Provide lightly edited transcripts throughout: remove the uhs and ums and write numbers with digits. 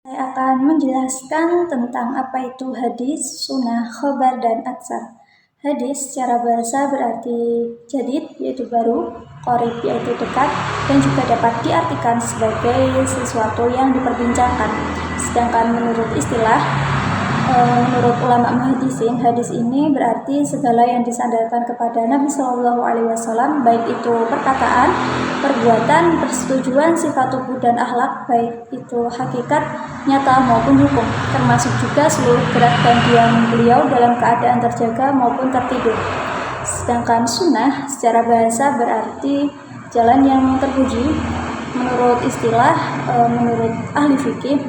Saya akan menjelaskan tentang apa itu hadis, sunnah, khobar, dan atsar. Hadis secara bahasa berarti jadid, yaitu baru, qorib, yaitu dekat, dan juga dapat diartikan sebagai sesuatu yang diperbincangkan. Sedangkan menurut istilah, menurut ulama muhaddisin, hadis ini berarti segala yang disandarkan kepada Nabi Shallallahu Alaihi Wasallam, baik itu perkataan, perbuatan, persetujuan, sifat tubuh dan akhlak, baik itu hakikat, nyata maupun hukum, termasuk juga seluruh gerak dan diam beliau dalam keadaan terjaga maupun tertidur. Sedangkan sunnah secara bahasa berarti jalan yang terpuji. Menurut istilah, menurut ahli fikih,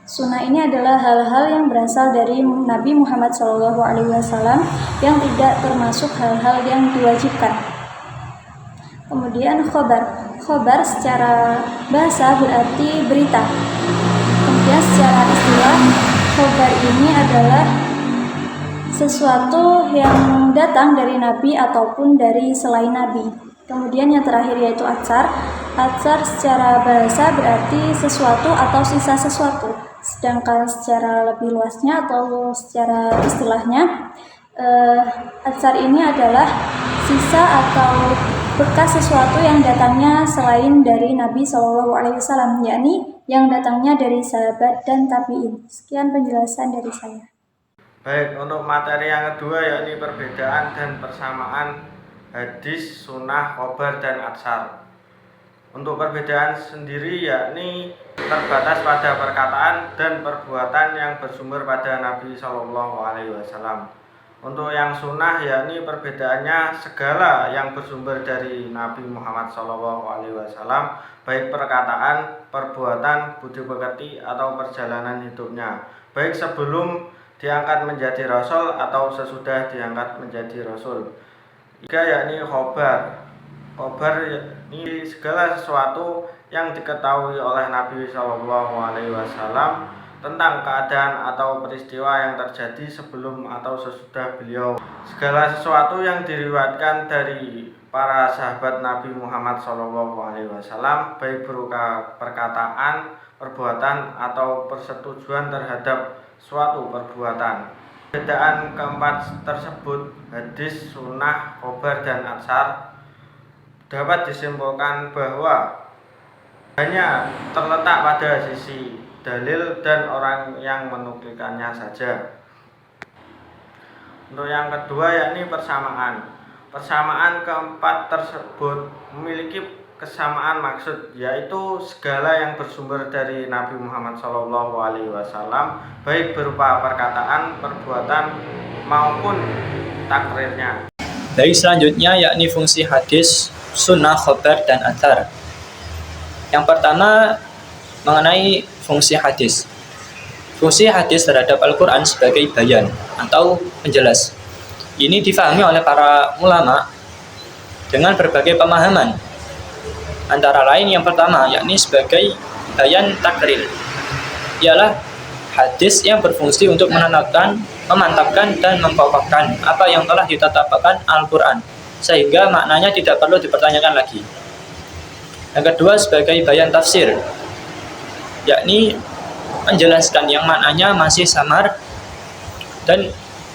sunnah ini adalah hal-hal yang berasal dari Nabi Muhammad SAW yang tidak termasuk hal-hal yang diwajibkan. Kemudian khobar secara bahasa berarti berita. Kemudian secara istilah, khobar ini adalah sesuatu yang datang dari Nabi ataupun dari selain Nabi. Kemudian yang terakhir yaitu atsar. Atsar secara bahasa berarti sesuatu atau sisa sesuatu. Sedangkan secara lebih luasnya atau secara istilahnya, atsar ini adalah sisa atau bekas sesuatu yang datangnya selain dari Nabi SAW, yakni yang datangnya dari sahabat dan tabi'in. Sekian penjelasan dari saya. Baik, untuk materi yang kedua yakni perbedaan dan persamaan hadis, sunnah, khobar, dan atsar. Untuk perbedaan sendiri yakni terbatas pada perkataan dan perbuatan yang bersumber pada Nabi Shallallahu Alaihi Wasallam. Untuk yang sunnah yakni perbedaannya segala yang bersumber dari Nabi Muhammad Shallallahu Alaihi Wasallam, baik perkataan, perbuatan, budi pekerti atau perjalanan hidupnya, baik sebelum diangkat menjadi rasul atau sesudah diangkat menjadi rasul. Tiga yakni khobar. Khobar ini segala sesuatu yang diketahui oleh Nabi Shallallahu Alaihi Wasallam tentang keadaan atau peristiwa yang terjadi sebelum atau sesudah beliau. Segala sesuatu yang diriwayatkan dari para sahabat Nabi Muhammad Shallallahu Alaihi Wasallam, baik berupa perkataan, perbuatan atau persetujuan terhadap suatu perbuatan. Perbedaan keempat tersebut, hadis, sunnah, khobar, dan atsar, dapat disimpulkan bahwa hanya terletak pada sisi dalil dan orang yang menukilkannya saja. Untuk yang kedua yakni persamaan. Persamaan keempat tersebut memiliki kesamaan maksud, yaitu segala yang bersumber dari Nabi Muhammad SAW, baik berupa perkataan, perbuatan maupun takrirnya. Baik, selanjutnya yakni fungsi hadis, sunnah, khobar, dan atsar. Yang pertama mengenai fungsi hadis. Fungsi hadis terhadap Al-Quran sebagai bayan atau penjelas. Ini difahami oleh para ulama dengan berbagai pemahaman. Antara lain yang pertama yakni sebagai bayan takrir. Ialah hadis yang berfungsi untuk menetapkan, memantapkan, dan mengkokohkan apa yang telah ditetapkan Al-Quran, sehingga maknanya tidak perlu dipertanyakan lagi. Yang kedua sebagai bayan tafsir, yakni menjelaskan yang maknanya masih samar dan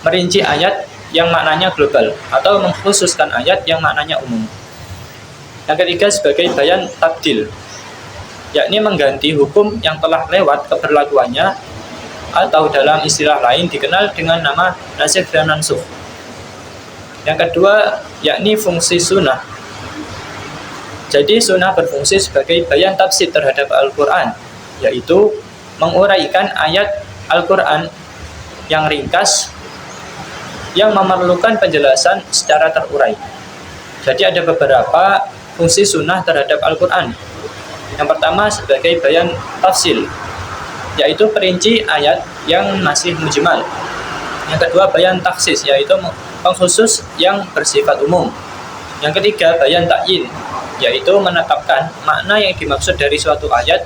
merinci ayat yang maknanya global atau mengkhususkan ayat yang maknanya umum. Yang ketiga sebagai bayan tabdil, yakni mengganti hukum yang telah lewat keberlakuannya atau dalam istilah lain dikenal dengan nama nasikh dan mansukh. Yang kedua yakni fungsi sunnah. Jadi sunnah berfungsi sebagai bayan tafsir terhadap Al-Quran, yaitu menguraikan ayat Al-Quran yang ringkas yang memerlukan penjelasan secara terurai. Jadi ada beberapa fungsi sunnah terhadap Al-Quran. Yang pertama sebagai bayan tafsil, yaitu perinci ayat yang masih mujmal. Yang kedua bayan taksis, yaitu pengkhusus yang bersifat umum. Yang ketiga bayan ta'yin, yaitu menetapkan makna yang dimaksud dari suatu ayat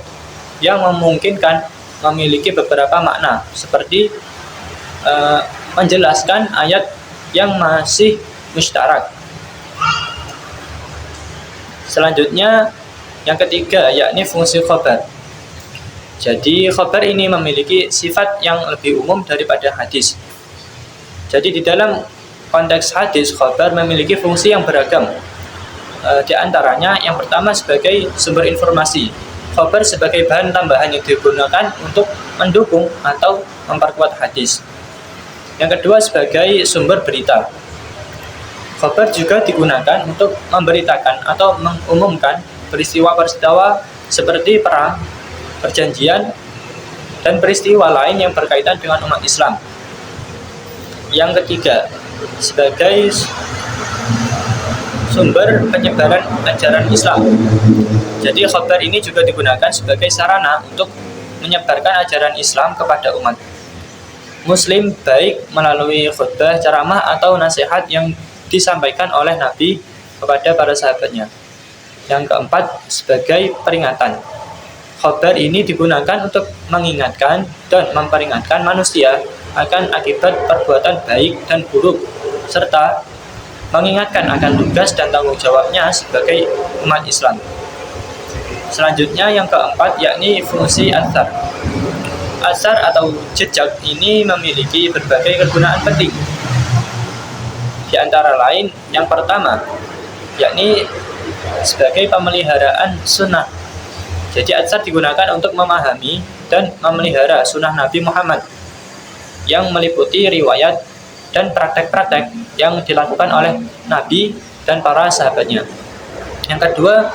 yang memungkinkan memiliki beberapa makna, seperti menjelaskan ayat yang masih mustarak. Selanjutnya yang ketiga yakni fungsi khobar. Jadi khobar ini memiliki sifat yang lebih umum daripada hadis. Jadi di dalam konteks hadis, khobar memiliki fungsi yang beragam. Di antaranya yang pertama sebagai sumber informasi. Khobar sebagai bahan tambahan yang digunakan untuk mendukung atau memperkuat hadis. Yang kedua sebagai sumber berita. Khobar juga digunakan untuk memberitakan atau mengumumkan peristiwa-peristiwa seperti perang, perjanjian, dan peristiwa lain yang berkaitan dengan umat Islam. Yang ketiga sebagai sumber penyebaran ajaran Islam. Jadi khobar ini juga digunakan sebagai sarana untuk menyebarkan ajaran Islam kepada umat Muslim, baik melalui khutbah, ceramah, atau nasihat yang disampaikan oleh Nabi kepada para sahabatnya. Yang keempat, sebagai peringatan. Khobar ini digunakan untuk mengingatkan dan memperingatkan manusia akan akibat perbuatan baik dan buruk, serta mengingatkan akan tugas dan tanggung jawabnya sebagai umat Islam. Selanjutnya yang keempat yakni fungsi athar. Athar atau jejak ini memiliki berbagai kegunaan penting. Di antara lain yang pertama yakni sebagai pemeliharaan sunnah. Jadi athar digunakan untuk memahami dan memelihara sunnah Nabi Muhammad yang meliputi riwayat dan praktek-praktek yang dilakukan oleh Nabi dan para sahabatnya. Yang kedua,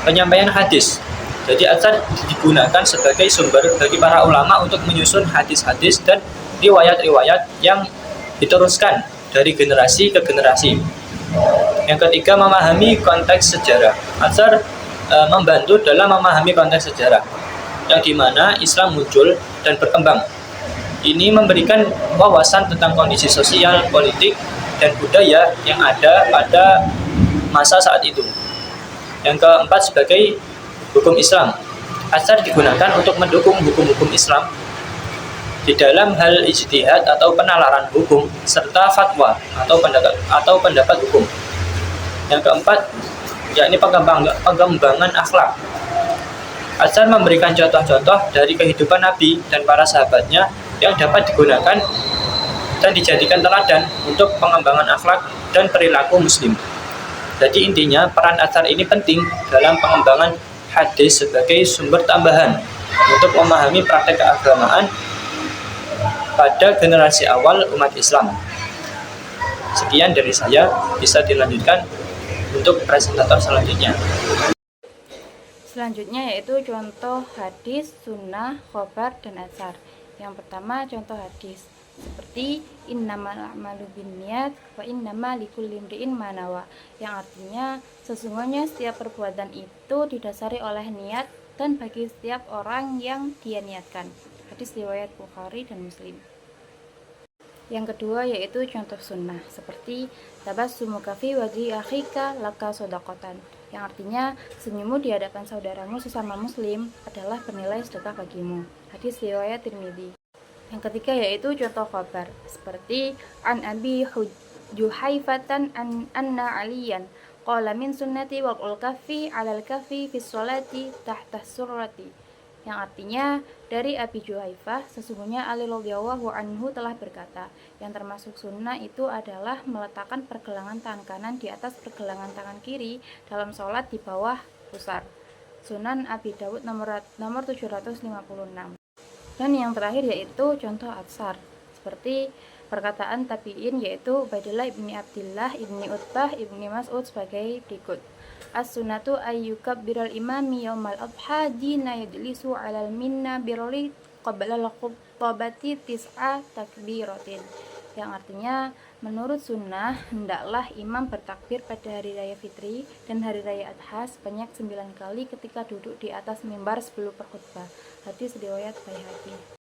penyampaian hadis. Jadi athar digunakan sebagai sumber bagi para ulama untuk menyusun hadis-hadis dan riwayat-riwayat yang diteruskan dari generasi ke generasi. Yang ketiga, memahami konteks sejarah. Athar membantu dalam memahami konteks sejarah yang dimana Islam muncul dan berkembang. Ini memberikan wawasan tentang kondisi sosial, politik, dan budaya yang ada pada masa saat itu. Yang keempat sebagai hukum Islam. Athar digunakan untuk mendukung hukum-hukum Islam di dalam hal ijtihad atau penalaran hukum serta fatwa atau pendapat hukum. Yang keempat yakni pengembangan akhlak. Athar memberikan contoh-contoh dari kehidupan Nabi dan para sahabatnya yang dapat digunakan dan dijadikan teladan untuk pengembangan akhlak dan perilaku muslim. Jadi intinya peran athar ini penting dalam pengembangan hadis sebagai sumber tambahan untuk memahami praktek keagamaan pada generasi awal umat Islam. Sekian dari saya, bisa dilanjutkan untuk presentator selanjutnya. Selanjutnya yaitu contoh hadis, sunnah, khobar, dan athar. Yang pertama contoh hadis seperti innamal a'malu binniyat wa innama likulli imri'in ma nawa, yang artinya sesungguhnya setiap perbuatan itu didasari oleh niat dan bagi setiap orang yang dia niatkan. Hadis riwayat Bukhari dan Muslim. Yang kedua yaitu contoh sunnah seperti tabassumuka fi wajhi akhika laka shadaqatan, yang artinya senyummu di hadapan saudaramu sesama muslim adalah bernilai sedekah bagimu. Hadis riwayat Tirmidzi. Yang ketiga yaitu contoh khabar seperti an Abi Juhaifatan anna aliyan qala min sunnati wal kafi 'alal kafi fi sholati tahta surrati, yang artinya dari Abi Juhaifah sesungguhnya Ali radhiyallahu anhu telah berkata, yang termasuk sunnah itu adalah meletakkan pergelangan tangan kanan di atas pergelangan tangan kiri dalam sholat di bawah pusar. Sunan Abi Dawud nomor 756. Dan yang terakhir yaitu contoh athar seperti perkataan tabi'in yaitu Ubaidillah ibni Abdillah ibni Utbah ibni Mas'ud sebagai berikut. As-sunnatu ayyukabbiral imami yaumal adha dina yajlisu alal minna birri qabla al-khutbati tis'a takbiratin, yang artinya menurut sunnah hendaklah imam bertakbir pada hari raya fitri dan hari raya adha sebanyak 9 kali ketika duduk di atas mimbar sebelum berkhutbah. Hadis riwayat Baihaqi.